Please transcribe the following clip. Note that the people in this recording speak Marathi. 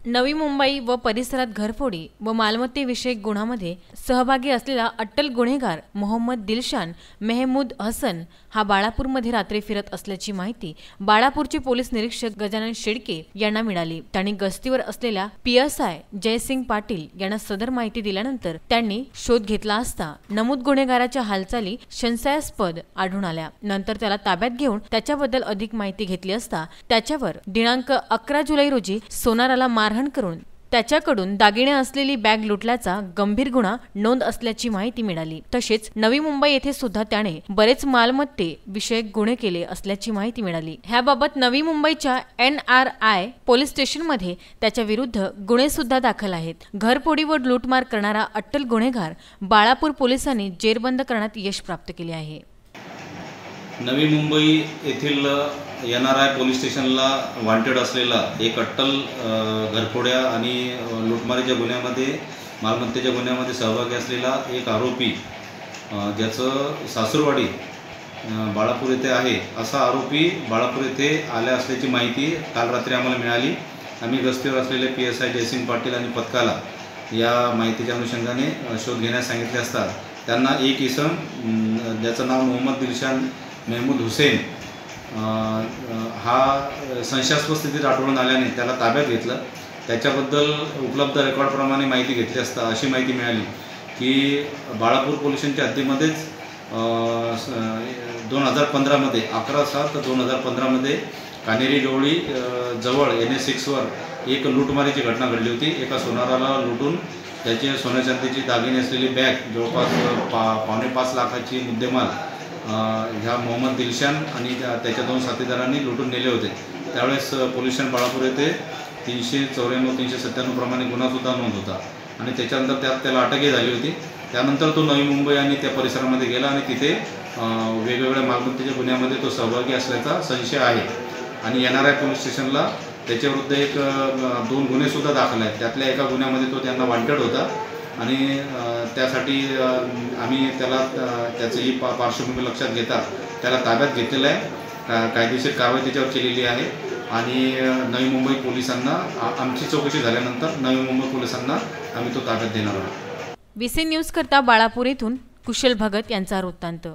नवी मुंबई व परिसरात घरफोडी व मालमत्तेविषयक गुन्ह्यामध्ये सहभागी असलेला अट्टल गुन्हेगार मोहम्मद दिलशान मेहमूद हसन हा बाळापूरमध्ये रात्री फिरत असल्याची माहिती बाळापूरचे पोलीस निरीक्षक गजानन शेडके यांना मिळाली। त्यांनी गस्तीवर असलेल्या PSI जयसिंग पाटील यांना सदर माहिती दिल्यानंतर त्यांनी शोध घेतला असता नमूद गुन्हेगाराच्या हालचाली संशयास्पद आढळून आल्या। नंतर त्याला ताब्यात घेऊन त्याच्याबद्दल अधिक माहिती घेतली असता त्याच्यावर दिनांक 11 जुलै रोजी सोनाराला मारहाण करून त्याच्याकडून दागिने असलेली बॅग लुटल्याचा गंभीर गुन्हा नोंद असल्याची माहिती मिळाली। तसेच नवी मुंबई येथे सुद्धा त्याने बरेच मालमत्ते विषयक गुन्हे केले असल्याची माहिती मिळाली। ह्याबाबत नवी मुंबईच्या NRI पोलीस स्टेशनमध्ये त्याच्या विरुद्ध गुन्हे सुद्धा दाखल आहेत। घरफोडी व लूटमार करणारा अट्टल गुन्हेगार बाळापूर पोलिसांनी जेरबंद करण्यात यश प्राप्त केले आहे। नवी मुंबई येथील NRI पोलीस स्टेशनला वॉन्टेड असलेला एक अट्टल घरफोड्या आणि लूटमारीच्या गुन्ह्यामध्ये मालमत्तेच्या गुन्ह्यामध्ये सहभागी असलेला एक आरोपी ज्याचं सासूरवाडी बाळापूर येथे आहे असा आरोपी बाळापूर येथे आल्या असल्याची माहिती काल रात्री आम्हाला मिळाली। आम्ही गस्तीवर असलेले PSI जयसिंग पाटील आणि पथकाला या माहितीच्या अनुषंगाने शोध घेण्यास सांगितले असता त्यांना एक इसम ज्याचं नाव मोहम्मद दिलशान मेहमूद हुसेन हा संशयास्पद स्थितीत आढळून आल्याने त्याला ताब्यात घेतलं। त्याच्याबद्दल उपलब्ध रेकॉर्डप्रमाणे माहिती घेतली असता अशी माहिती मिळाली की बाळापूर पोलीस स्टेशनच्या हद्दीमध्येच 2015मध्ये 11/7/2015मध्ये कानेरी गवळी जवळ NS6 वर एक लूटमारीची घटना घडली होती। एका सोनाराला लुटून त्याचे सोन्या चांदीची दागिने असलेली बॅग जवळपास 5.5 लाखाची मुद्देमाल ह्या मोहम्मद दिलशान आणि त्याच्या 2 साथीदारांनी लुटून नेले होते। त्यावेळेस पोलीस स्टेशन बाळापूर येथे 394-397 प्रमाणे गुन्हासुद्धा नोंद होता आणि त्याच्यानंतर त्याला अटकही झाली होती। त्यानंतर तो नवी मुंबई आणि त्या परिसरामध्ये गेला आणि तिथे वेगवेगळ्या मालमत्तेच्या गुन्ह्यामध्ये तो सहभागी असल्याचा संशय आहे आणि NRI पोलीस स्टेशनला त्याच्याविरुद्ध 2 गुन्हेसुद्धा दाखल आहेत। त्यातल्या एका गुन्ह्यामध्ये तो त्यांना वॉन्टेड होता आणि त्यासाठी आम्ही त्याची ही पार्श्वभूमी लक्षात घेता त्याला ताब्यात घेतलेलं आहे। कायदेशीर कारवाई त्याच्यावर केलेली आहे आणि नवी मुंबई पोलिसांना आमची चौकशी झाल्यानंतर नवी मुंबई पोलिसांना आम्ही तो ताब्यात देणार आहोत। VC न्यूज करता बाळापूर येथून कुशल भगत यांचा वृत्तांत।